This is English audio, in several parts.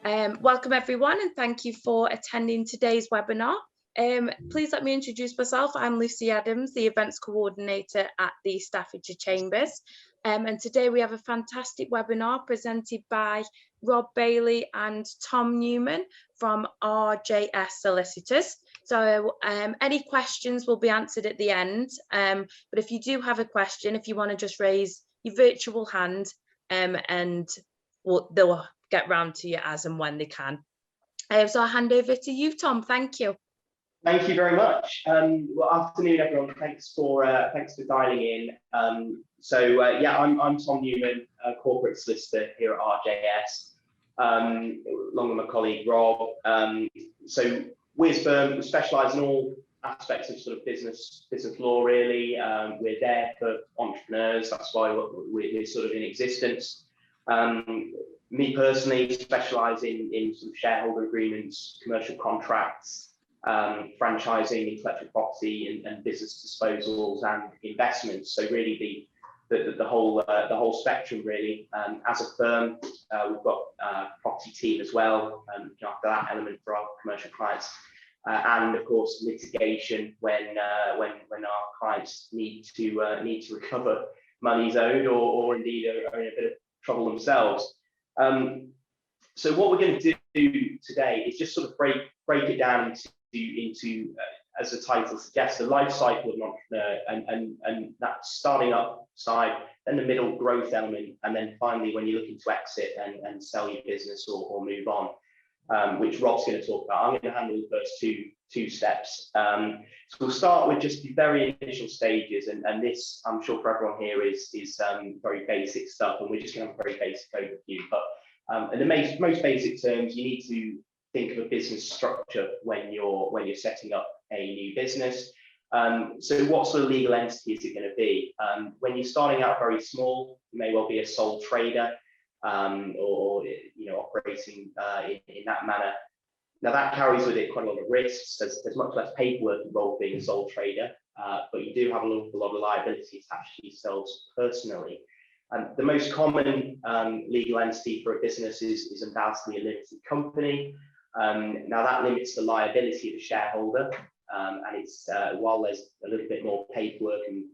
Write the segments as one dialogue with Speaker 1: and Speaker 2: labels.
Speaker 1: Welcome everyone, and thank you for attending today's webinar. Please let me introduce myself. I'm Lucy Adams, the Events Coordinator at the Staffordshire Chambers. And today we have a fantastic webinar presented by Rob Bailey and Tom Newman from RJS Solicitors. So any questions will be answered at the end. But if you do have a question, if you want to just raise your virtual hand and they'll get round to you as and when they can. So I'll hand over to you, Tom. Thank you.
Speaker 2: Thank you very much. Well, afternoon, everyone. Thanks for dialing in. Yeah, I'm Tom Newman, a corporate solicitor here at RJS, along with my colleague Rob. So Wiz Firm, we specialise in all aspects of sort of business law. Really, we're there for entrepreneurs. That's why we're sort of in existence. Me personally specialise in sort of shareholder agreements, commercial contracts, franchising, intellectual property, and business disposals and investments. So really the whole spectrum really. As a firm, we've got a property team as well, after that element for our commercial clients, and of course litigation when our clients need to recover monies owed or indeed are in a bit of trouble themselves. So what we're going to do today is just sort of break it down into as the title suggests, the life cycle of an entrepreneur, and that starting up side, then the middle growth element, and then finally when you're looking to exit and sell your business or move on, which Rob's going to talk about. I'm going to handle the first two steps. So we'll start with just the very initial stages, and this I'm sure for everyone here is very basic stuff, and we're just going to have a very basic overview. But in the most basic terms, you need to think of a business structure when you're setting up a new business. So what sort of legal entity is it going to be? When you're starting out very small, you may well be a sole trader, or operating in that manner. Now that carries with it quite a lot of risks. There's much less paperwork involved being a sole trader, but you do have a lot of liability attached to yourselves personally. The most common legal entity for a business is undoubtedly a limited company. Now that limits the liability of the shareholder, and it's while there's a little bit more paperwork and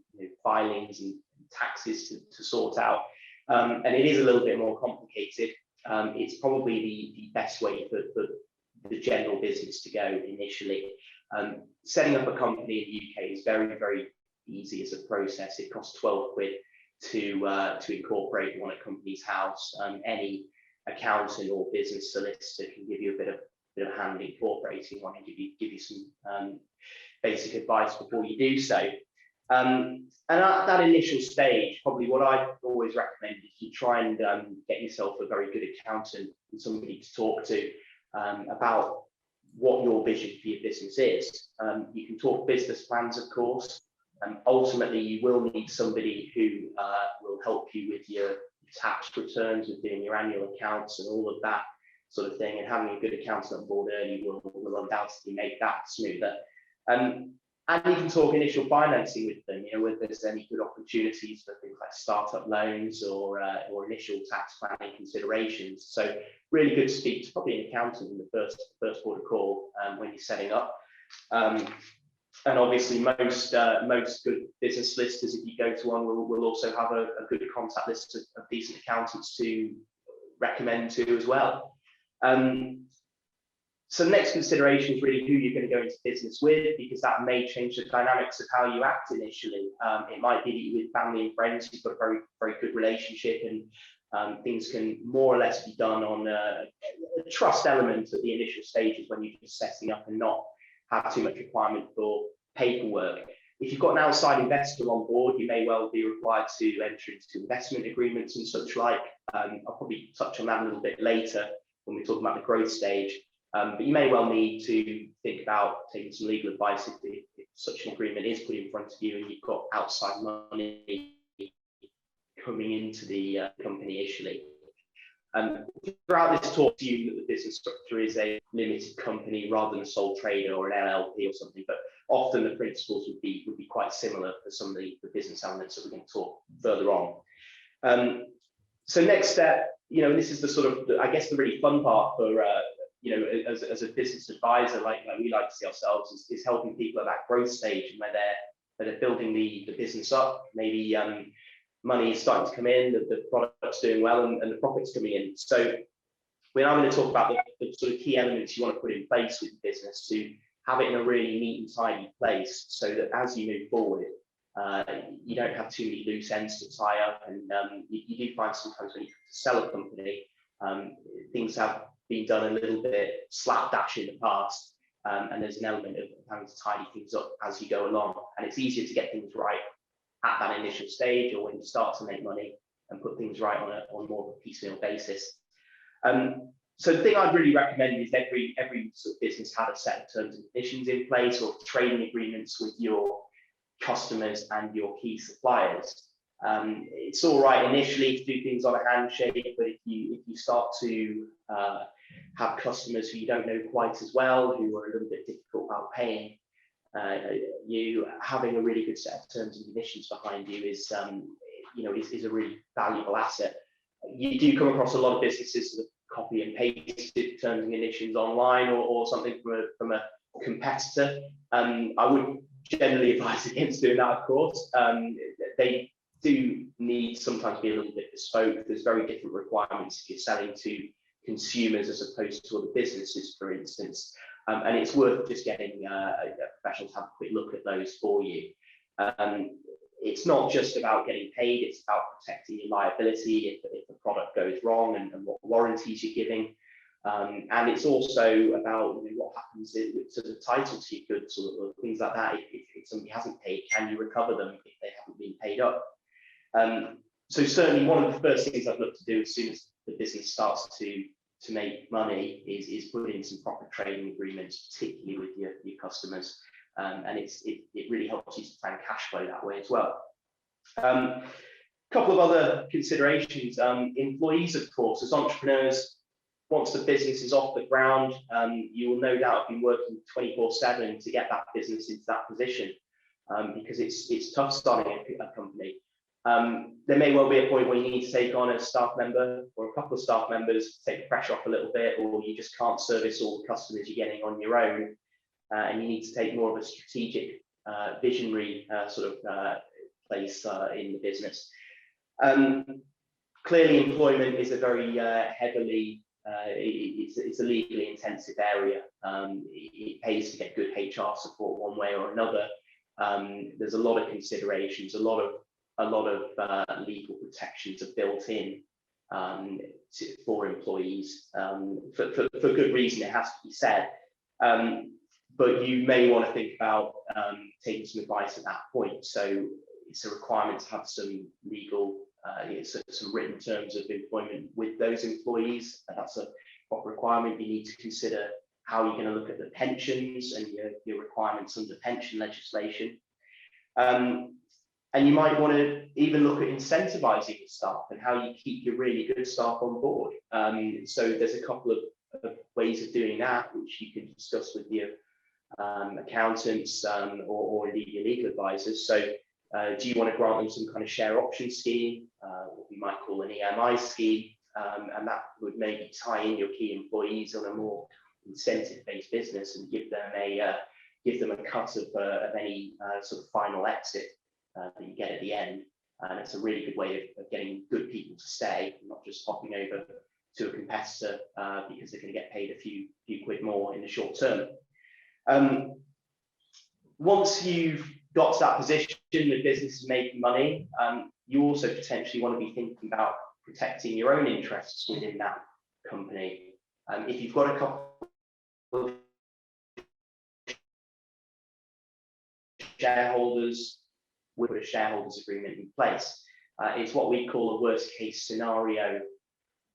Speaker 2: filings and taxes to sort out, and it is a little bit more complicated, it's probably the best way for the general business to go initially. Setting up a company in the UK is very, very easy as a process. It costs 12 quid to incorporate one at Companies House. Any accountant or business solicitor can give you a bit of hand incorporating one and give you some basic advice before you do so. And at that initial stage, probably what I always recommend is you try and get yourself a very good accountant and somebody to talk to about what your vision for your business is. You can talk business plans, of course. Ultimately, you will need somebody who will help you with your tax returns, with doing your annual accounts and all of that sort of thing. And having a good accountant on board early will undoubtedly make that smoother. And you can talk initial financing with them, whether there's any good opportunities for things like startup loans or initial tax planning considerations. So really good to speak to probably an accountant in the first port of call when you're setting up. And obviously most good business solicitors, if you go to one, will also have a good contact list of decent accountants to recommend to as well. So the next consideration is really who you're going to go into business with, because that may change the dynamics of how you act initially. It might be that you're with family and friends who've got a very, very good relationship, and things can more or less be done on a trust element at the initial stages when you're just setting up and not have too much requirement for paperwork. If you've got an outside investor on board, you may well be required to enter into investment agreements and such like. I'll probably touch on that a little bit later when we talk about the growth stage. But you may well need to think about taking some legal advice if such an agreement is put in front of you and you've got outside money coming into the company initially. Throughout this talk to you that the business structure is a limited company rather than a sole trader or an LLP or something, but often the principles would be quite similar for some of the business elements that we're going to talk further on. So next step, this is the sort of, I guess, the really fun part for, as a business advisor, like we like to see ourselves, is helping people at that growth stage and where they're building the business up. Maybe money is starting to come in, the product's doing well, and the profit's coming in. So we're now going to talk about the sort of key elements you want to put in place with the business to have it in a really neat and tidy place, so that as you move forward, you don't have too many loose ends to tie up. And you do find sometimes when you sell a company, things have been done a little bit slapdash in the past, and there's an element of having to tidy things up as you go along. And it's easier to get things right at that initial stage, or when you start to make money, and put things right on more of a piecemeal basis. So the thing I'd really recommend is every sort of business have a set of terms and conditions in place, or trading agreements with your customers and your key suppliers. It's all right initially to do things on a handshake, but if you start to have customers who you don't know quite as well, who are a little bit difficult about paying, you having a really good set of terms and conditions behind you is a really valuable asset. You do come across a lot of businesses that copy and paste terms and conditions online, or something from a competitor. I would generally advise against doing that, of course. They do need sometimes be a little bit bespoke. There's very different requirements if you're selling to consumers as opposed to other businesses, for instance. And it's worth just getting a professional to have a quick look at those for you. It's not just about getting paid, it's about protecting your liability if the product goes wrong, and what warranties you're giving. And it's also about what happens to the title to your goods, or things like that. If somebody hasn't paid, can you recover them if they haven't been paid up? So certainly one of the first things I'd look to do as soon as the business starts to make money is put in some proper trading agreements, particularly with your customers. And it really helps you to plan cash flow that way as well. Couple of other considerations. Employees, of course, as entrepreneurs, once the business is off the ground, you will no doubt have been working 24/7 to get that business into that position, because it's tough starting a company. There may well be a point where you need to take on a staff member or a couple of staff members to take the pressure off a little bit, or you just can't service all the customers you're getting on your own, and you need to take more of a strategic, visionary place in the business. Clearly, employment is a very heavily, it's a legally intensive area. It pays to get good HR support one way or another. There's a lot of considerations, a lot of legal protections are built in for employees, for good reason, it has to be said. But you may want to think about taking some advice at that point. So it's a requirement to have some legal, some written terms of employment with those employees. That's a proper requirement. You need to consider how you're going to look at the pensions and your requirements under pension legislation. And you might want to even look at incentivizing your staff and how you keep your really good staff on board. So there's a couple of ways of doing that, which you can discuss with your accountants or indeed your legal advisors. So do you want to grant them some kind of share option scheme, what we might call an EMI scheme, and that would maybe tie in your key employees on a more incentive-based business and give them a cut of any sort of final exit that you get at the end. And it's a really good way of getting good people to stay, not just hopping over to a competitor because they're going to get paid a few quid more in the short term. Once you've got to that position, the business is making money, you also potentially want to be thinking about protecting your own interests within that company. If you've got a couple of shareholders, we put a shareholders agreement in place. It's what we call a worst case scenario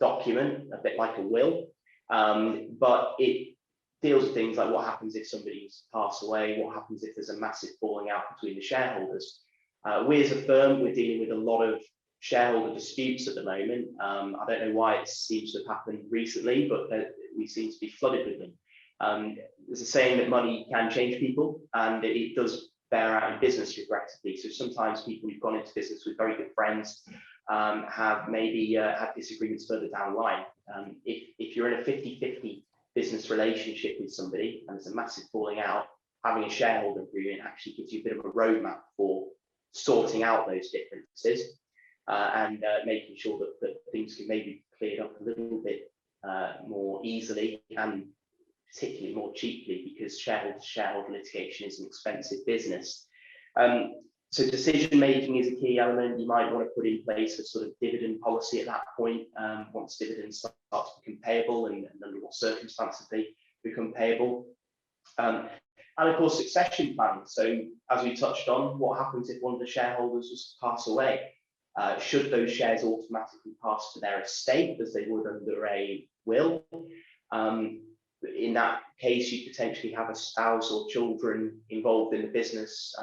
Speaker 2: document, a bit like a will, but it deals with things like what happens if somebody's passed away, what happens if there's a massive falling out between the shareholders. We as a firm, we're dealing with a lot of shareholder disputes at the moment. I don't know why it seems to have happened recently, but we seem to be flooded with them. There's a saying that money can change people, and it does bear out in business regrettably. So sometimes people who've gone into business with very good friends have maybe had disagreements further down the line. If you're in a 50-50 business relationship with somebody and there's a massive falling out, having a shareholder agreement actually gives you a bit of a roadmap for sorting out those differences and making sure that things can maybe be cleared up a little bit more easily and particularly more cheaply, because shareholder litigation is an expensive business. So decision making is a key element. You might want to put in place a sort of dividend policy at that point, once dividends start to become payable, and under what circumstances they become payable. And of course, succession planning. So as we touched on, what happens if one of the shareholders was to pass away? Should those shares automatically pass to their estate as they would under a will? In that case, you potentially have a spouse or children involved in the business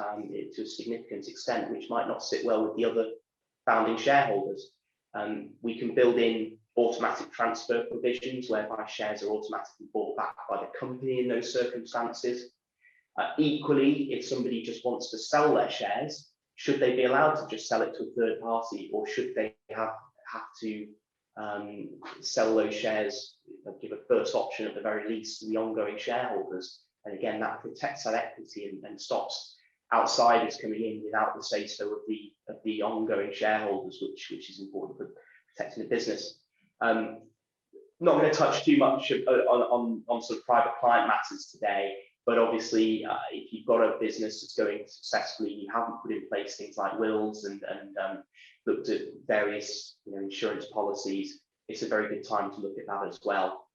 Speaker 2: to a significant extent, which might not sit well with the other founding shareholders. We can build in automatic transfer provisions whereby shares are automatically bought back by the company in those circumstances. Equally, if somebody just wants to sell their shares, should they be allowed to just sell it to a third party, or should they have to sell those shares, give a first option at the very least to the ongoing shareholders? And again, that protects that equity and stops outsiders coming in without the say-so of the ongoing shareholders, which is important for protecting the business. Not going to touch too much on sort of private client matters today, but obviously, if you've got a business that's going successfully, you haven't put in place things like wills and looked at various insurance policies, it's a very good time to look at that as well,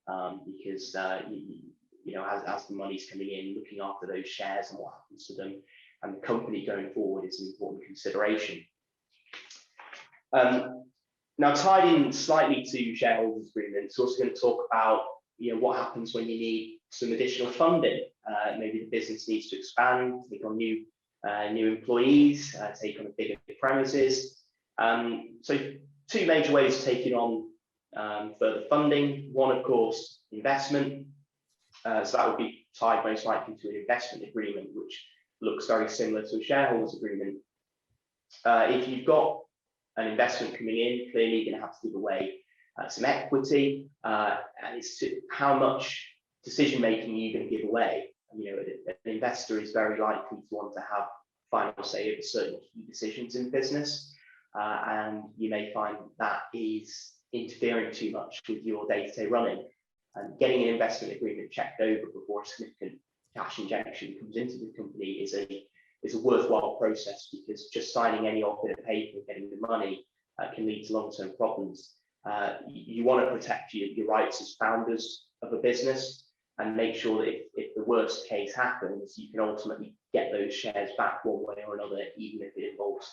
Speaker 2: because as the money's coming in, looking after those shares and what happens to them and the company going forward is an important consideration. Now, tied in slightly to shareholders agreements, we're also going to talk about what happens when you need some additional funding. Maybe the business needs to expand, take on new employees, take on a bigger premises. So two major ways of taking on further funding. One, of course, investment. So that would be tied most likely to an investment agreement, which looks very similar to a shareholders agreement. If you've got an investment coming in, clearly you're going to have to give away some equity, and it's how much decision making you're going to give away. An investor is very likely to want to have final say over certain key decisions in business, and you may find that is interfering too much with your day-to-day running. And getting an investment agreement checked over before a significant cash injection comes into the company is a worthwhile process, because just signing any odd bit of paper and getting the money can lead to long-term problems. You want to protect your rights as founders of a business and make sure that if the worst case happens, you can ultimately get those shares back one way or another, even if it involves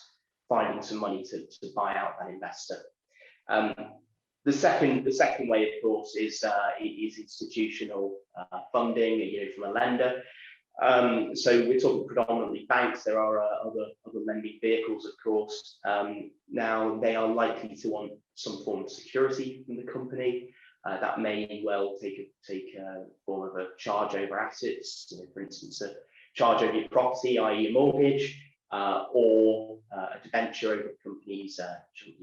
Speaker 2: finding some money to buy out that investor. The second way, of course, is institutional funding, from a lender. So we're talking predominantly banks. There are other lending vehicles, of course. Now they are likely to want some form of security from the company. That may well take a form of a charge over assets, for instance, a charge over your property, i.e. a mortgage, or a debenture over the company's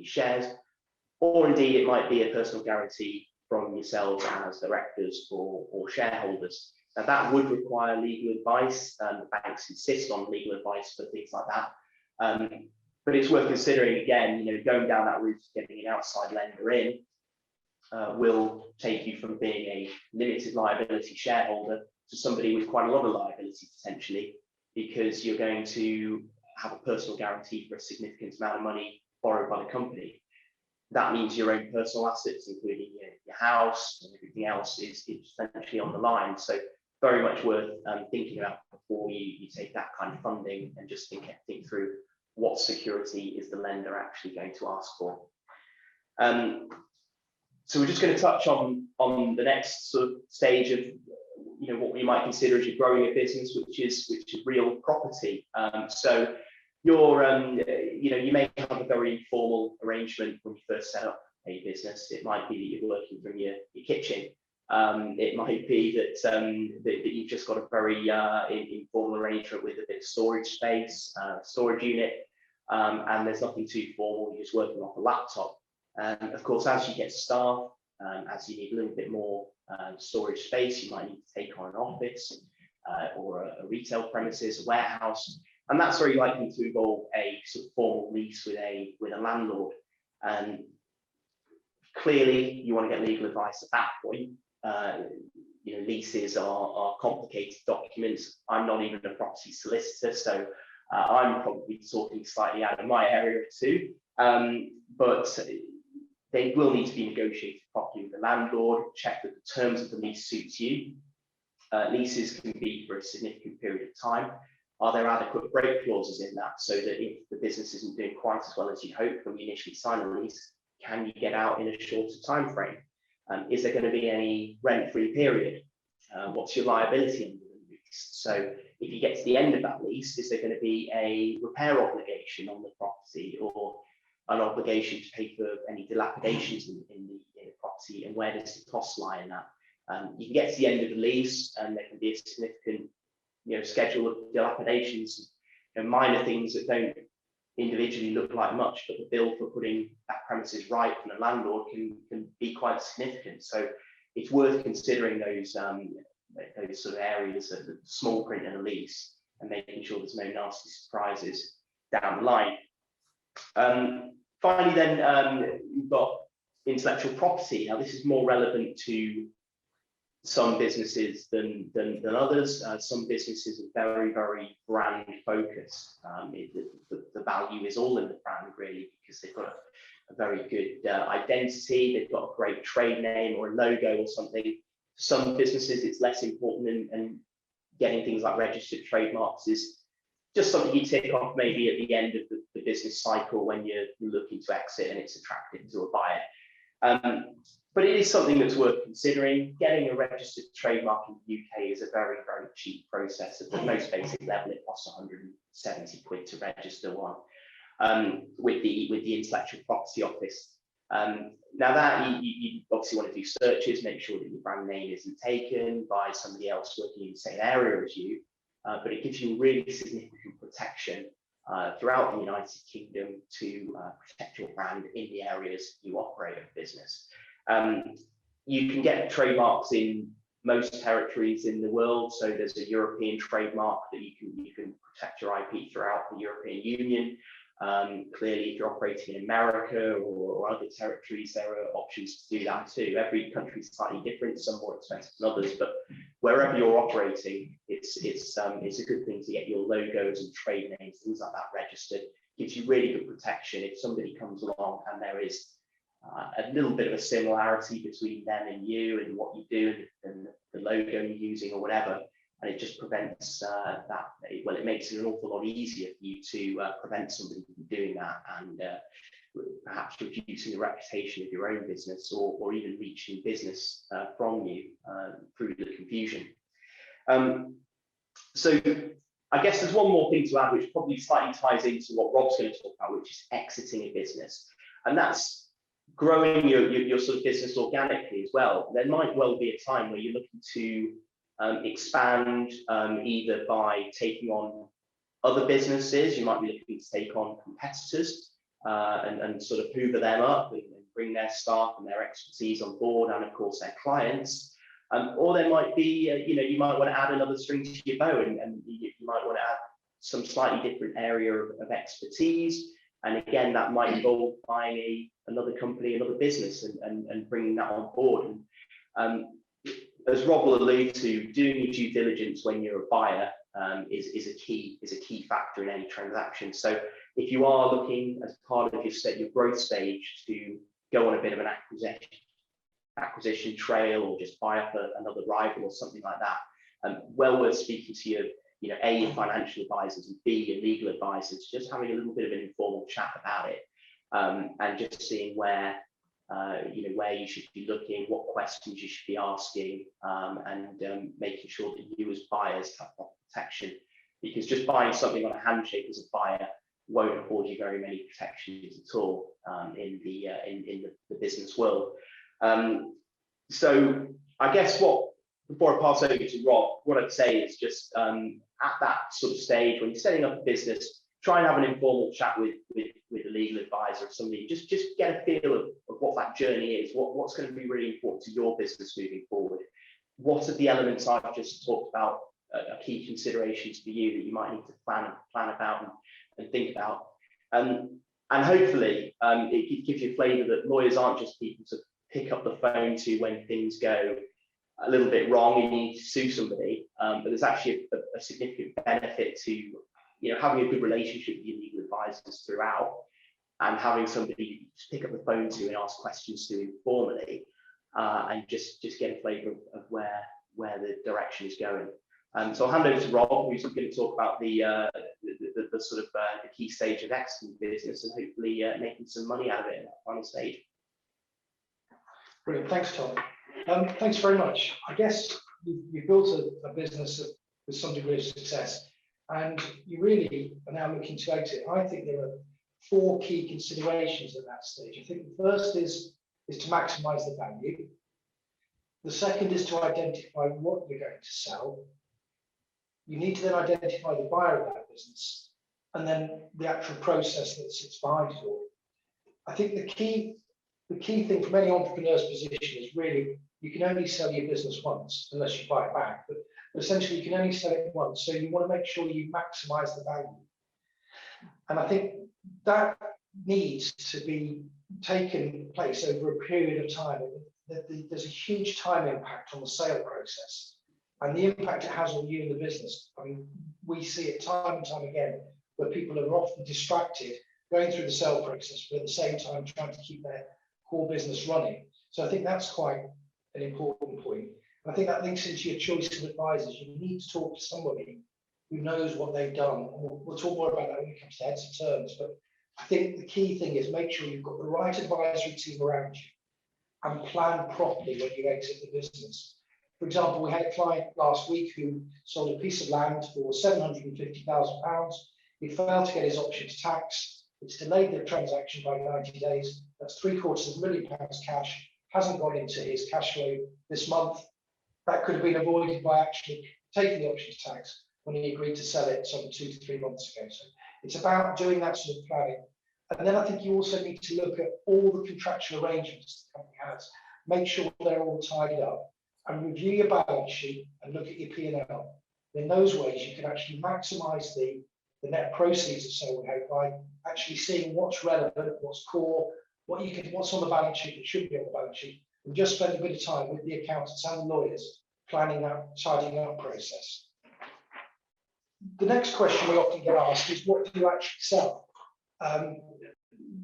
Speaker 2: shares, or indeed it might be a personal guarantee from yourselves as directors or shareholders. Now that would require legal advice, and the banks insist on legal advice for things like that. But it's worth considering again, going down that route of getting an outside lender in will take you from being a limited liability shareholder to somebody with quite a lot of liability potentially, because you're going to have a personal guarantee for a significant amount of money borrowed by the company. That means your own personal assets, including your house and everything else, is essentially on the line. So very much worth thinking about before you take that kind of funding, and just think through what security is the lender actually going to ask for. So we're just going to touch on the next sort of stage of what we might consider as you're growing a business, which is real property. So you may have a very informal arrangement when you first set up a business. It might be that you're working from your kitchen. It might be that you've just got a very informal arrangement with a bit of storage space, storage unit. and there's nothing too formal. You're just working off a laptop. And of course, as you get staff, as you need a little bit more storage space, you might need to take on an office or a retail premises, a warehouse, and that's very likely to involve a sort of formal lease with a landlord. And clearly, you want to get legal advice at that point. Leases are complicated documents. I'm not even a property solicitor, so I'm probably talking slightly out of my area too. But they will need to be negotiated properly with the landlord, check that the terms of the lease suits you. Leases can be for a significant period of time. Are there adequate break clauses in that, so that if the business isn't doing quite as well as you hope when you initially sign a lease, can you get out in a shorter time frame? Is there going to be any rent-free period? What's your liability under the lease? So if you get to the end of that lease, is there going to be a repair obligation on the property, or an obligation to pay for any dilapidations in the property, and where does the cost lie in that? You can get to the end of the lease and there can be a significant schedule of dilapidations, minor things that don't individually look like much, but the bill for putting that premises right from the landlord can be quite significant. So it's worth considering those sort of areas of the small print in a lease, and making sure there's no nasty surprises down the line. Finally, then you've got intellectual property. Now, this is more relevant to some businesses than others. Some businesses are very, very brand focused. The value is all in the brand, really, because they've got a very good identity. They've got a great trade name or a logo or something. Some businesses, it's less important, and getting things like registered trademarks is just something you tick off maybe at the end of the business cycle when you're looking to exit and it's attractive to a buyer. But it is something that's worth considering. Getting a registered trademark in the UK is a very, very cheap process. At the most basic level, it costs 170 quid to register one with the Intellectual Property Office. Now that you obviously want to do searches, make sure that your brand name isn't taken by somebody else working in the same area as you, but it gives you really significant protection throughout the United Kingdom to protect your brand in the areas you operate a business. You can get trademarks in most territories in the world. So there's a European trademark that you can protect your IP throughout the European Union. Clearly, if you're operating in America or other territories, there are options to do that too. Every country is slightly different, some more expensive than others, but wherever you're operating, it's a good thing to get your logos and trade names, things like that registered. Gives you really good protection if somebody comes along and there is a little bit of a similarity between them and you and what you do and the logo you're using or whatever. And it just prevents it makes it an awful lot easier for you to prevent somebody from doing that, and perhaps reducing the reputation of your own business, or even reaching business from you through the confusion. So I guess there's one more thing to add, which probably slightly ties into what Rob's going to talk about, which is exiting a business. And that's growing your sort of business organically as well. There might well be a time where you're looking to expand either by taking on other businesses. You might be looking to take on competitors and sort of hoover them up and bring their staff and their expertise on board, and of course their clients. Or there might be, you might want to add another string to your bow, and you might want to add some slightly different area of expertise. And again, that might involve buying another company, another business, and bringing that on board. And as Rob will allude to, doing your due diligence when you're a buyer is a key factor in any transaction. So if you are looking as part of your growth stage to go on a bit of an acquisition trail, or just buy up another rival or something like that, well worth speaking to your financial advisors, and B, your legal advisors, just having a little bit of an informal chat about it, and just seeing where you should be looking, what questions you should be asking, and making sure that you as buyers have that protection, because just buying something on a handshake as a buyer won't afford you very many protections at all in the business world. So I guess before I pass over to Rob, what I'd say is just at that sort of stage when you're setting up a business, try and have an informal chat with a legal advisor or somebody. Just get a feel of what that journey is, what's going to be really important to your business moving forward. What are the elements I've just talked about are key considerations for you that you might need to plan about and think about. And hopefully it gives you a flavour that lawyers aren't just people to pick up the phone to when things go a little bit wrong and you need to sue somebody, but there's actually a significant benefit to having a good relationship with your legal advisors throughout, and having somebody to pick up the phone to and ask questions to informally, and just get a flavour of where the direction is going. So I'll hand over to Rob, who's going to talk about the sort of the key stage of excellent business and hopefully making some money out of it in that final stage.
Speaker 3: Brilliant, thanks, Tom. Thanks very much. I guess you've built a business with some degree of success, and you really are now looking to exit. I think there are 4 key considerations at that stage. I think the first is to maximise the value. The second is to identify what you're going to sell. You need to then identify the buyer of that business, and then the actual process that sits behind it all. I think the key thing from any entrepreneur's position is really you can only sell your business once unless you buy it back, but essentially you can only sell it once. So you want to make sure you maximize the value. And I think that needs to be taken place over a period of time. There's a huge time impact on the sale process and the impact it has on you and the business. I mean, we see it time and time again where people are often distracted going through the sale process, but at the same time trying to keep their core business running. So I think that's quite an important point. And I think that links into your choice of advisors. You need to talk to somebody who knows what they've done. And we'll talk more about that when it comes to heads of terms. But I think the key thing is make sure you've got the right advisory team around you and plan properly when you exit the business. For example, we had a client last week who sold a piece of land for £750,000. He failed to get his option to tax. It's delayed the transaction by 90 days. That's £750,000 cash, hasn't gone into his cash flow this month. That could have been avoided by actually taking the option to tax when he agreed to sell it some 2 to 3 months ago. So it's about doing that sort of planning. And then I think you also need to look at all the contractual arrangements the company has, make sure they're all tidied up, and review your balance sheet and look at your P&L. In those ways, you can actually maximise the net proceeds of sale by actually seeing what's relevant, what's core, what's on the balance sheet that should be on the balance sheet, and just spend a bit of time with the accountants and the lawyers planning that, tidying up process. The next question we often get asked is, what do you actually sell?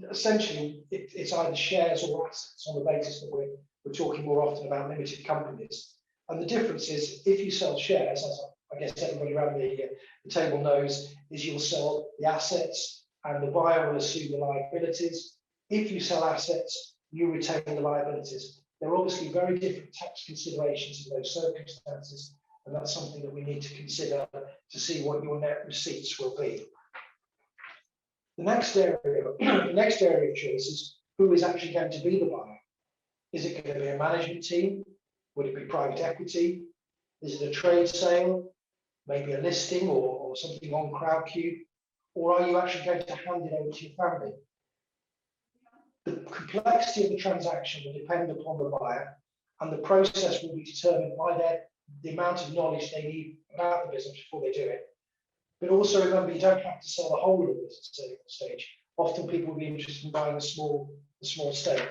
Speaker 3: Essentially, it's either shares or assets on the basis that we're talking more often about limited companies. And the difference is, if you sell shares, as I guess everybody around the table knows, is you'll sell the assets and the buyer will assume the liabilities. If you sell assets, you retain the liabilities. There are obviously very different tax considerations in those circumstances, and that's something that we need to consider to see what your net receipts will be. The next area of choice is who is actually going to be the buyer. Is it going to be a management team? Would it be private equity? Is it a trade sale? Maybe a listing or something on Crowdcube? Or are you actually going to hand it over to your family? The complexity of the transaction will depend upon the buyer, and the process will be determined by the amount of knowledge they need about the business before they do it. But also remember, you don't have to sell the whole of the business at the stage. Often people will be interested in buying a small stake.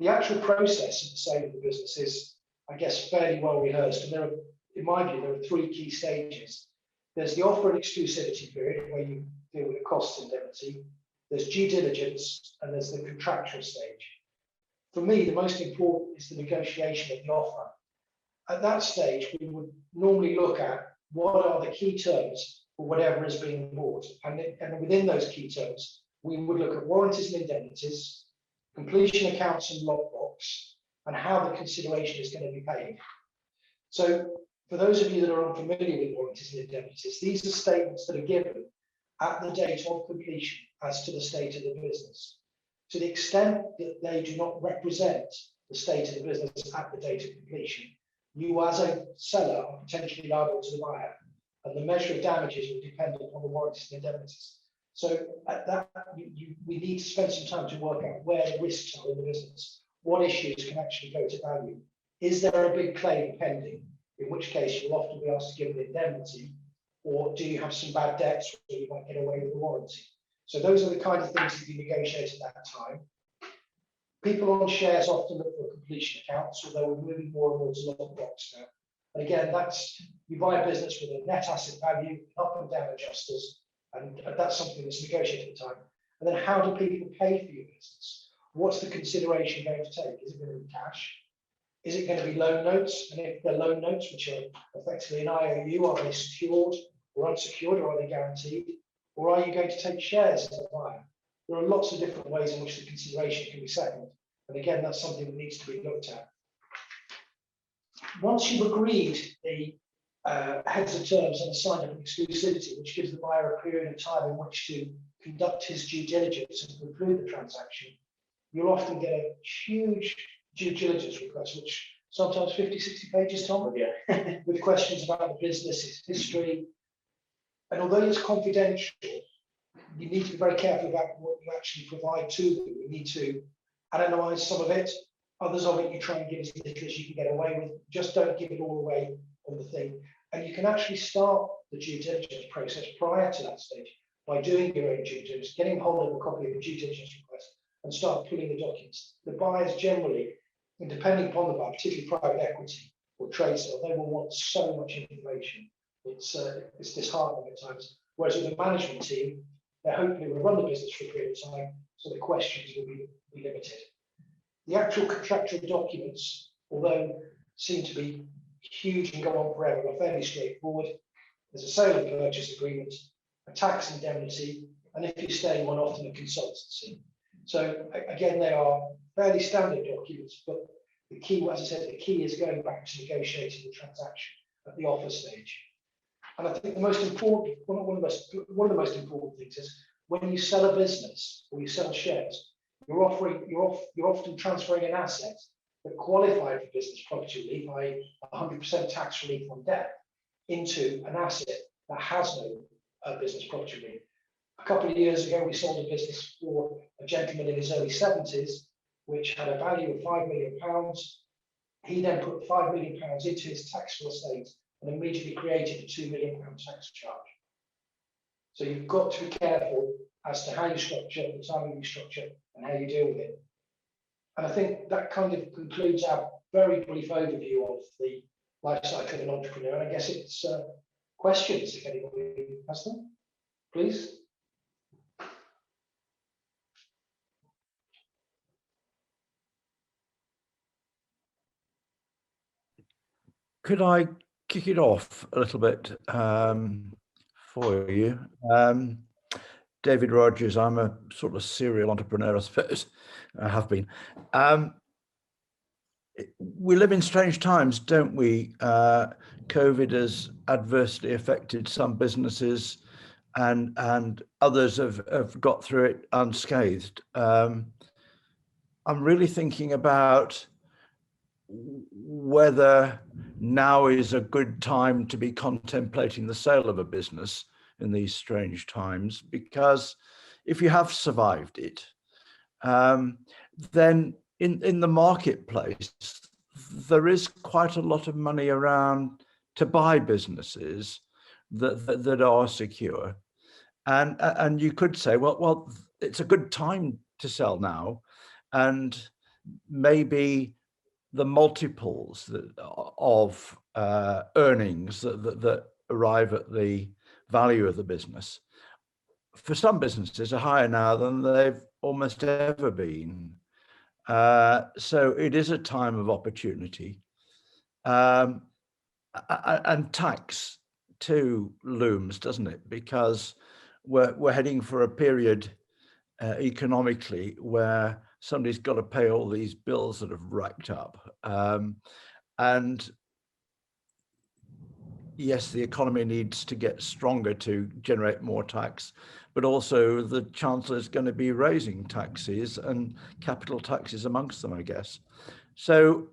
Speaker 3: The actual process of the sale of the business is, I guess, fairly well rehearsed. And in my view, there are 3 key stages. There's the offer and exclusivity period, where you deal with the cost indemnity. There's due diligence, and there's the contractual stage. For me, the most important is the negotiation of the offer. At that stage, we would normally look at what are the key terms for whatever is being bought. And within those key terms, we would look at warranties and indemnities, completion accounts and lockbox, and how the consideration is going to be paid. So for those of you that are unfamiliar with warranties and indemnities, these are statements that are given at the date of completion as to the state of the business. To the extent that they do not represent the state of the business at the date of completion, you as a seller are potentially liable to the buyer. and the measure of damages will depend upon the warranties and indemnities. So at that, we need to spend some time to work out where the risks are in the business. What issues can actually go to value? Is there a big claim pending? In which case you'll often be asked to give an indemnity, or do you have some bad debts where you might get away with the warranty? So those are the kind of things that you negotiate at that time. People on shares often look for completion accounts, although we're moving more and more to lockbox now. And again, that's, you buy a business with a net asset value, up and down adjusters, and that's something that's negotiated at the time. And then how do people pay for your business? What's the consideration going to take? Is it going to be cash? Is it going to be loan notes? And if they're loan notes, which are effectively an IOU, are they secured or unsecured, or are they guaranteed? Or are you going to take shares as a buyer? There are lots of different ways in which the consideration can be settled. And again, that's something that needs to be looked at. Once you've agreed the heads of terms and signed up an exclusivity, which gives the buyer a period of time in which to conduct his due diligence and conclude the transaction, you'll often get a huge due diligence request, which sometimes 50, 60 pages, Tom,
Speaker 2: Yeah.
Speaker 3: with questions about the business, its history. And although it's confidential, you need to be very careful about what you actually provide to them. You need to anonymise some of it. Others of it you try and give as little as you can get away with. Just don't give it all away on the thing. And you can actually start the due diligence process prior to that stage by doing your own due diligence, getting hold of a copy of the due diligence request and start pulling the documents. The buyers generally, and depending upon the buyer, particularly private equity or trade sale, they will want so much information. It's disheartening at times. Whereas with the management team, they're hopefully will run the business for a period of time, so the questions will be limited. The actual contractual documents, although seem to be huge and go on forever, are fairly straightforward. There's a sale and purchase agreement, a tax indemnity, and if you stay one, often a consultancy. So again, they are fairly standard documents, but the key, as I said, the key is going back to negotiating the transaction at the offer stage. And I think the most important, one of the most important things is when you sell a business or you sell shares, you're often transferring an asset that qualified for business property relief, i.e. 100% tax relief on debt, into an asset that has no business property relief. A couple of years ago, we sold a business for a gentleman in his early 70s, which had a value of £5 million. He then put £5 million into his taxable estate and immediately created a £2 million tax charge. So you've got to be careful as to how you structure, the timing you structure, and how you deal with it. And I think that kind of concludes our very brief overview of the life cycle of an entrepreneur. And I guess it's questions, if anybody has them, please.
Speaker 4: Could I kick it off a little bit for you? David Rogers, I'm a sort of serial entrepreneur, I suppose. I have been. We live in strange times, don't we? COVID has adversely affected some businesses and others have got through it unscathed. I'm really thinking about whether now is a good time to be contemplating the sale of a business in these strange times, because if you have survived it, then in the marketplace, there is quite a lot of money around to buy businesses that are secure. And you could say, well, it's a good time to sell now, and maybe the multiples of earnings that arrive at the value of the business, for some businesses, are higher now than they've almost ever been. So it is a time of opportunity. And tax too looms, doesn't it? Because we're heading for a period economically where somebody's got to pay all these bills that have racked up. And yes, the economy needs to get stronger to generate more tax, but also the Chancellor is going to be raising taxes, and capital taxes amongst them, I guess. So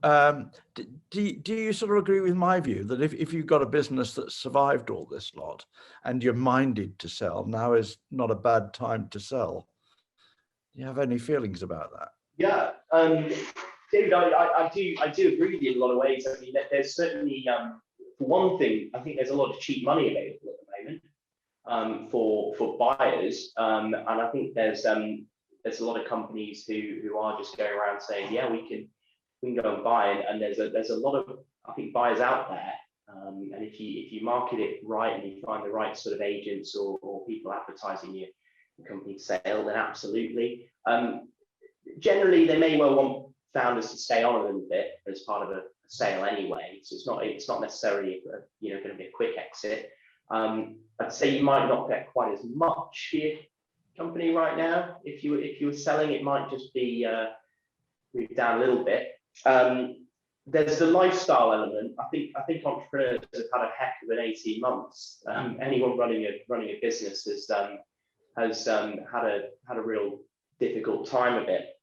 Speaker 4: do you sort of agree with my view that if you've got a business that's survived all this lot and you're minded to sell, now is not a bad time to sell? Do you have any feelings about that?
Speaker 2: Yeah, David, I do agree with you in a lot of ways. I mean, there's certainly, for one thing, I think there's a lot of cheap money available at the moment for buyers, and I think there's a lot of companies who are just going around saying, yeah, we can go and buy, and there's a lot of, I think, buyers out there, and if you market it right and you find the right sort of agents or people advertising your company sale, then absolutely. Generally, they may well want founders to stay on a little bit as part of a sale anyway, so it's not necessarily going to be a quick exit. I'd say you might not get quite as much for your company right now. If you were selling, it might just be moved down a little bit. There's the lifestyle element. I think entrepreneurs have had a heck of an 18 months. Anyone running a business has had a real difficult time of it,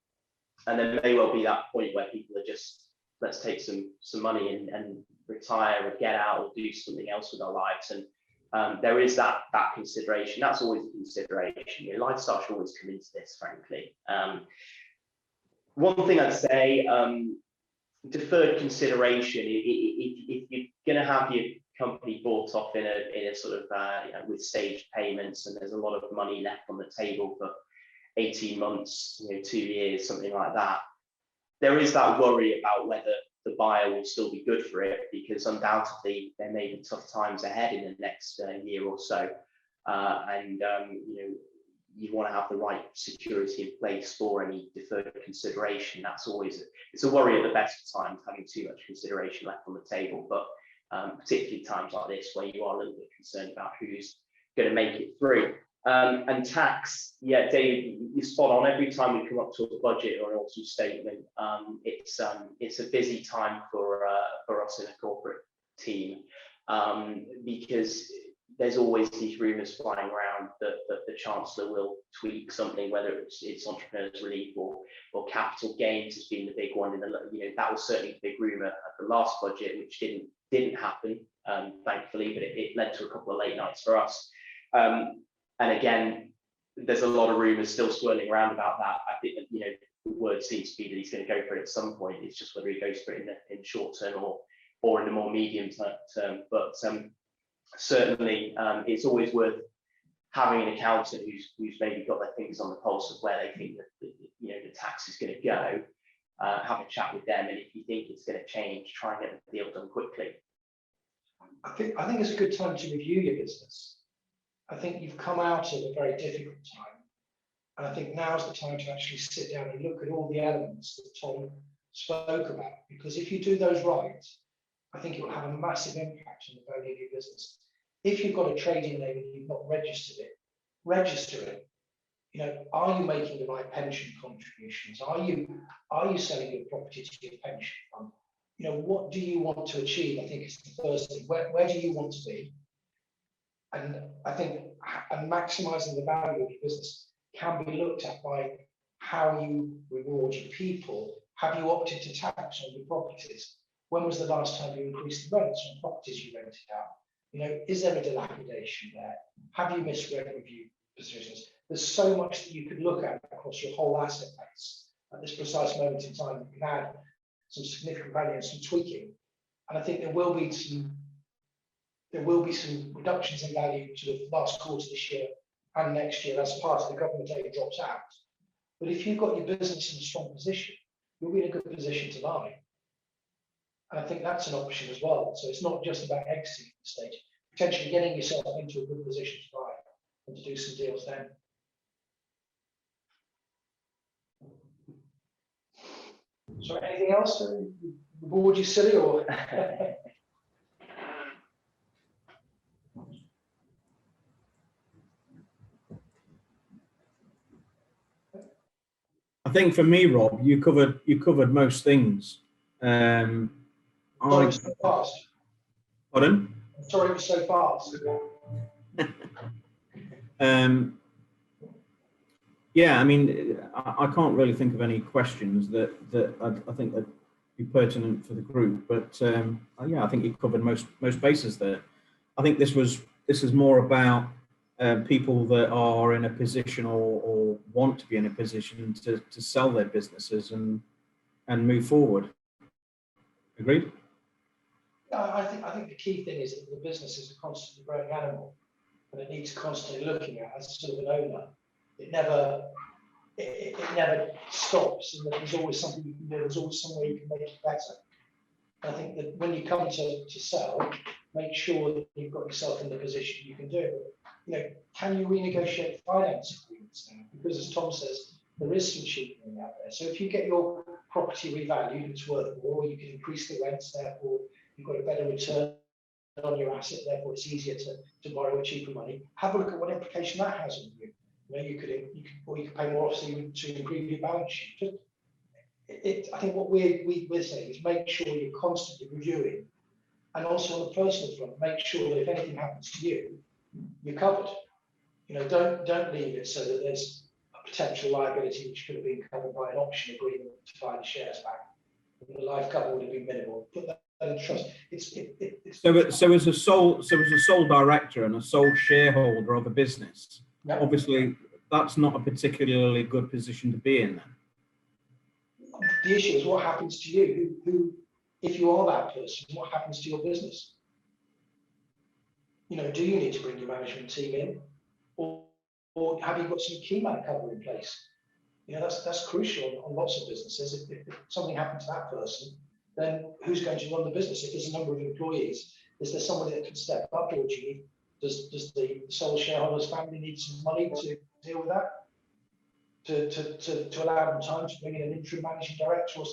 Speaker 2: and there may well be that point where people are just, let's take some money and retire or get out or do something else with our lives. And there is that consideration. That's always a consideration. Lifestyle should always come into this, frankly. One thing I'd say, deferred consideration. If you're going to have your company bought off in a sort of with staged payments, and there's a lot of money left on the table for 18 months, 2 years, something like that, there is that worry about whether the buyer will still be good for it, because undoubtedly there may be tough times ahead in the next year or so, and you want to have the right security in place for any deferred consideration. It's a worry at the best of times, having too much consideration left on the table, but particularly times like this where you are a little bit concerned about who's going to make it through. And tax, yeah, Dave, you're spot on. Every time we come up to a budget or an autumn statement, it's a busy time for us in a corporate team, because there's always these rumours flying around that the Chancellor will tweak something, whether it's entrepreneurs relief or capital gains has been the big one. That was certainly a big rumour at the last budget, which didn't happen, thankfully, but it led to a couple of late nights for us. And again, there's a lot of rumours still swirling around about that. I think the word seems to be that he's going to go for it at some point. It's just whether he goes for it in short term or in the more medium term. But certainly, it's always worth having an accountant who's maybe got their fingers on the pulse of where they think that the tax is going to go. Have a chat with them, and if you think it's going to change, try and get the deal done quickly.
Speaker 3: I think it's a good time to review your business. I think you've come out of a very difficult time, and I think now's the time to actually sit down and look at all the elements that Tom spoke about, because if you do those right, I think it will have a massive impact on the value of your business. If you've got a trading name and you've not registered it, register it. Are you making the right pension contributions? Are you selling your property to your pension fund? What do you want to achieve? I think it's the first thing. Where do you want to be? And I think maximising the value of your business can be looked at by how you reward your people. Have you opted to tax on your properties? When was the last time you increased the rents on properties you rented out? Is there a dilapidation there? Have you missed rent review positions? There's so much that you could look at across your whole asset base at this precise moment in time. You can add some significant value and some tweaking. And I think there will be some reductions in value to the last quarter this year and next year as part of the government aid drops out. But if you've got your business in a strong position, you'll be in a good position to buy. And I think that's an option as well. So it's not just about exiting the stage, potentially getting yourself into a good position to buy and to do some deals then. So anything else? Bored you silly or?
Speaker 5: I think for me, Rob, you covered most things.
Speaker 3: Sorry, it was so fast.
Speaker 5: Pardon?
Speaker 3: Sorry, it was so fast.
Speaker 5: Yeah, I mean, I can't really think of any questions that I think that be pertinent for the group. But yeah, I think you covered most bases there. I think this is more about people that are in a position or want to be in a position to sell their businesses and move forward. Agreed?
Speaker 3: I think the key thing is that the business is a constantly growing animal, and it needs constantly looking at as sort of an owner. It never stops, and there's always something you can do. There's always some way you can make it better. I think that when you come to sell, make sure that you've got yourself in the position you can do it. You know, can you renegotiate finance agreements now? Because as Tom says, there is some cheapening out there. So if you get your property revalued, it's worth more, you can increase the rents, therefore you've got a better return on your asset, therefore it's easier to borrow with cheaper money. Have a look at what implication that has on you. You know, you could pay more obviously to improve your balance sheet. I think what we're saying is make sure you're constantly reviewing, and also on the personal front, make sure that if anything happens to you, you're covered. You know, don't leave it so that there's a potential liability which could have been covered by an option agreement to buy the shares back. The life cover would have been minimal. Put that in trust.
Speaker 5: So as a sole director and a sole shareholder of a business,
Speaker 3: no.
Speaker 5: Obviously that's not a particularly good position to be in then.
Speaker 3: The issue is what happens to you. Who, if you are that person, what happens to your business? You know, do you need to bring your management team in, or have you got some key man cover in place? You know, that's crucial on lots of businesses. If something happened to that person, then who's going to run the business? If there's a number of employees, is there somebody that can step up, or does the sole shareholder's family need some money to deal with that? To allow them time to bring in an interim managing director, or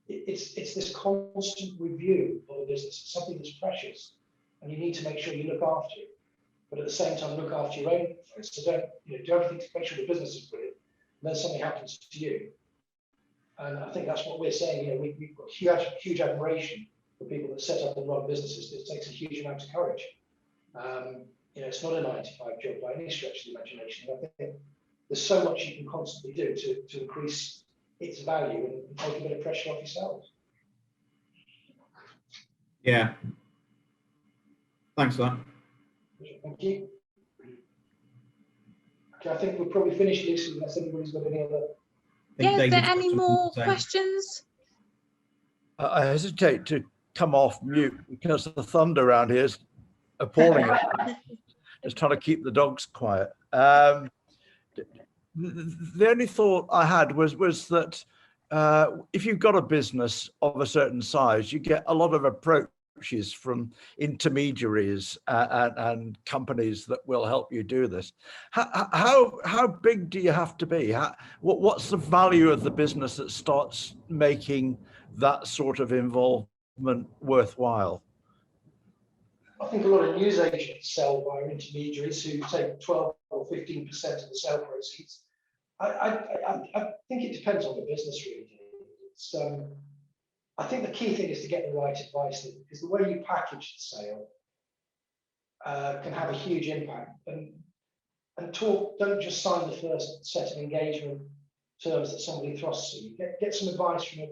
Speaker 3: it's this constant review of a business. It's something that's precious, and you need to make sure you look after it, but at the same time look after your own. So don't do everything to make sure the business is brilliant, and then something happens to you. And I think that's what we're saying. You know, we've got huge admiration for people that set up and run businesses. It takes a huge amount of courage. You know, it's not a 9-to-5 job by any stretch of the imagination. And I think there's so much you can constantly do to increase its value and take a bit of pressure off yourselves.
Speaker 5: Yeah. Thanks for that.
Speaker 3: Thank you. Okay, I think we're probably finished, Lucy, unless anybody's got any other.
Speaker 1: Yeah, is there any more questions?
Speaker 4: I hesitate to come off mute because the thunder around here is appalling. Just trying to keep the dogs quiet. The only thought I had was that if you've got a business of a certain size, you get a lot of approaches from intermediaries and companies that will help you do this. How big do you have to be? What's the value of the business that starts making that sort of involvement worthwhile?
Speaker 3: I think a lot of news agents sell via intermediaries who take 12 or 15% of the sale proceeds. I think it depends on the business, really. It's, I think the key thing is to get the right advice, because the way you package the sale can have a huge impact. And don't just sign the first set of engagement terms that somebody thrusts at you. Get some advice from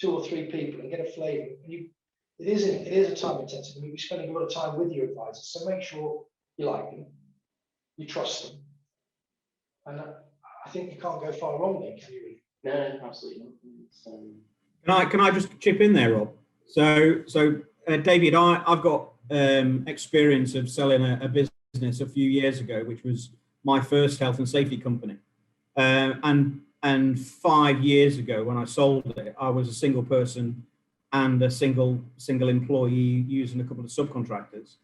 Speaker 3: 2 or 3 people and get a flavour. And it is a time intensive. You'll be spending a lot of time with your advisors, so make sure you like them, you trust them, and I think you can't go far wrong there, can you? Really?
Speaker 2: No, absolutely not.
Speaker 5: Can I just chip in there, Rob? So David, I've got experience of selling a business a few years ago, which was my first health and safety company, and 5 years ago when I sold it, I was a single person and a single employee using a couple of subcontractors.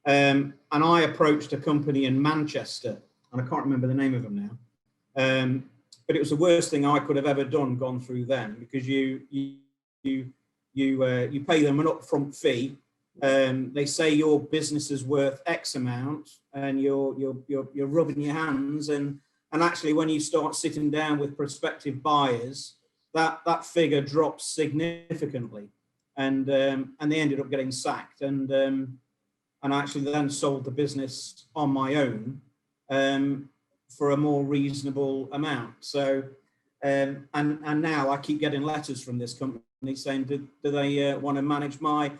Speaker 5: And I approached a company in Manchester, and I can't remember the name of them now. But it was the worst thing I could have ever gone through them, because you pay them an upfront fee. They say your business is worth X amount, and you're rubbing your hands, and actually when you start sitting down with prospective buyers, that figure drops significantly, and they ended up getting sacked, and actually then sold the business on my own for a more reasonable amount. So And now I keep getting letters from this company saying, do they want to manage my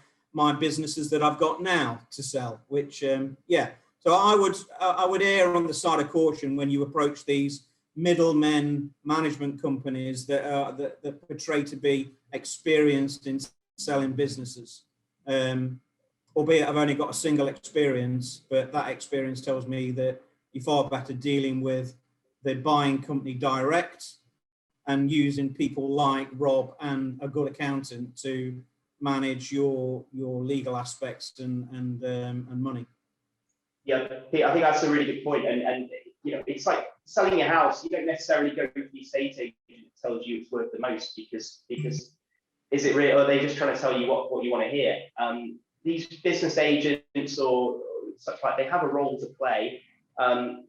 Speaker 5: businesses that I've got now to sell? Which, yeah. So I would err on the side of caution when you approach these middlemen management companies that portray to be experienced in selling businesses. Albeit I've only got a single experience, but that experience tells me that you're far better dealing with the buying company direct and using people like Rob and a good accountant to manage your legal aspects and money.
Speaker 2: Yeah, I think that's a really good point. And you know, it's like selling a house. You don't necessarily go to the estate agent that tells you it's worth the most because is it real? Or are they just trying to tell you what you want to hear? These business agents or such like, they have a role to play.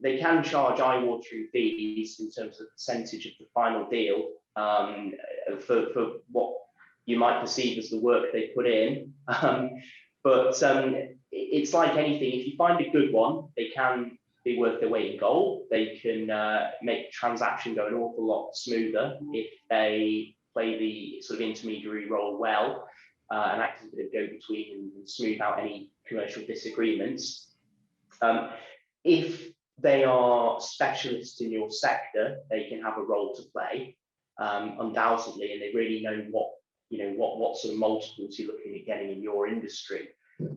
Speaker 2: They can charge eye-watering fees in terms of percentage of the final deal for what you might perceive as the work they put in. But it's like anything. If you find a good one, they can be worth their weight in gold. They can make the transaction go an awful lot smoother if they play the sort of intermediary role well and act as a bit of go-between and smooth out any commercial disagreements. If they are specialists in your sector, they can have a role to play, undoubtedly, and they really know what sort of multiples you're looking at getting in your industry.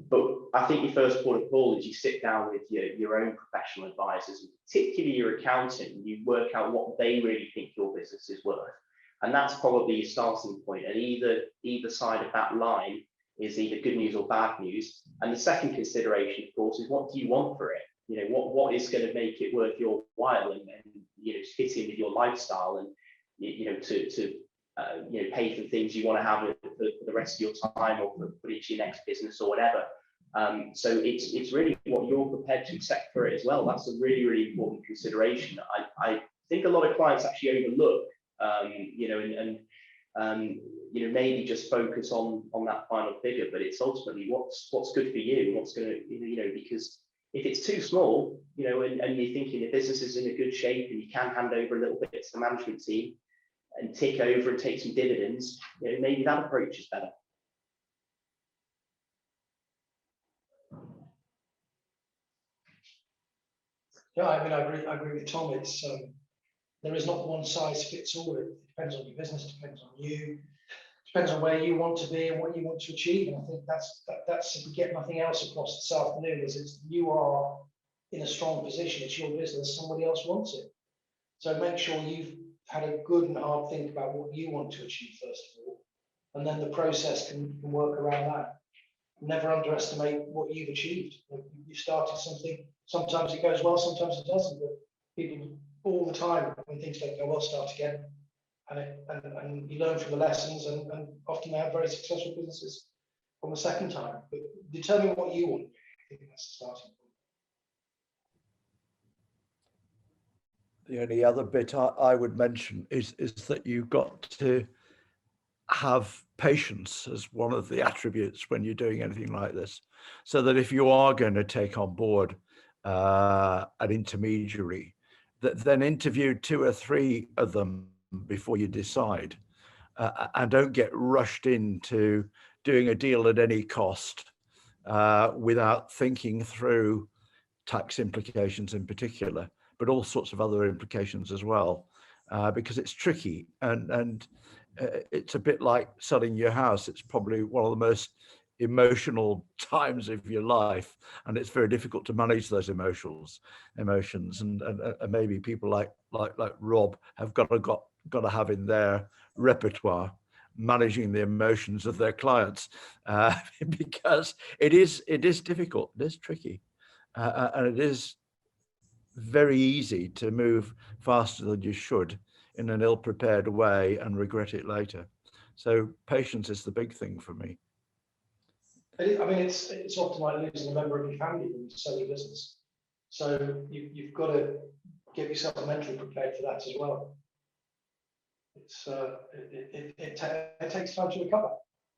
Speaker 2: But I think your first port of call is you sit down with your own professional advisors, and particularly your accountant, and you work out what they really think your business is worth. And that's probably your starting point. And either side of that line is either good news or bad news. And the second consideration, of course, is what do you want for it? You know, what is going to make it worth your while and you know, fit in with your lifestyle and you know, to you know, pay for things you want to have for the rest of your time or put into your next business or whatever. So it's really what you're prepared to accept for it as well. That's a really, really important consideration. I think a lot of clients actually overlook, you know, and you know, maybe just focus on that final figure, but it's ultimately what's good for you and what's going to, you know, because if it's too small, you know, and you're thinking the business is in a good shape and you can hand over a little bit to the management team and tick over and take some dividends, you know, maybe that approach is better.
Speaker 3: Yeah, I mean, I agree with Tom. It's there is not one size fits all. It depends on your business, depends on you, depends on where you want to be and what you want to achieve. And I think that's if we get nothing else across this afternoon, is you are in a strong position. It's your business. Somebody else wants it. So make sure you've had a good and hard think about what you want to achieve first of all, and then the process can work around that. Never underestimate what you've achieved. You started something. Sometimes it goes well, sometimes it doesn't. But people all the time, when things don't go well, start again, and you learn from the lessons, and often they have very successful businesses from the second time. But determine what you want. I think that's the starting point.
Speaker 4: The only other bit I would mention is that you've got to have patience as one of the attributes when you're doing anything like this, so that if you are going to take on board an intermediary, then interview 2 or 3 of them before you decide, and don't get rushed into doing a deal at any cost without thinking through tax implications in particular, but all sorts of other implications as well, because it's tricky and it's a bit like selling your house. It's probably one of the most emotional times of your life, and it's very difficult to manage those emotions. And maybe people like Rob have got to have in their repertoire managing the emotions of their clients, because it is difficult, it is tricky, and it is very easy to move faster than you should in an ill-prepared way and regret it later. So patience is the big thing for me.
Speaker 3: I mean, it's often like losing a member of your family when you sell your business. So you've got to get yourself mentally prepared for that as well. It takes time to recover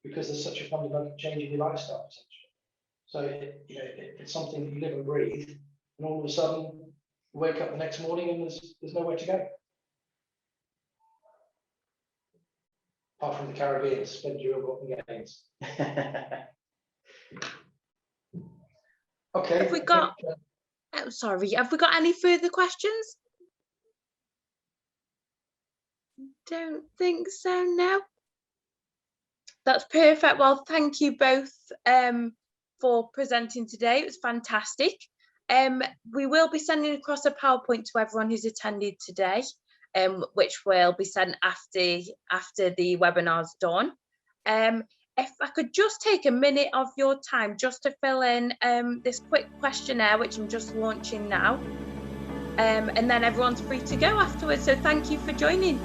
Speaker 3: because there's such a fundamental change in your lifestyle, essentially. So it's something that you live and breathe, and all of a sudden you wake up the next morning and there's nowhere to go. apart from the Caribbean to spend your ill-gotten gains. Okay.
Speaker 1: Have we got? Oh, sorry. Have we got any further questions? Don't think so. No. That's perfect. Well, thank you both for presenting today. It was fantastic. We will be sending across a PowerPoint to everyone who's attended today, which will be sent after the webinar's done. If I could just take a minute of your time just to fill in this quick questionnaire, which I'm just launching now, and then everyone's free to go afterwards. So thank you for joining.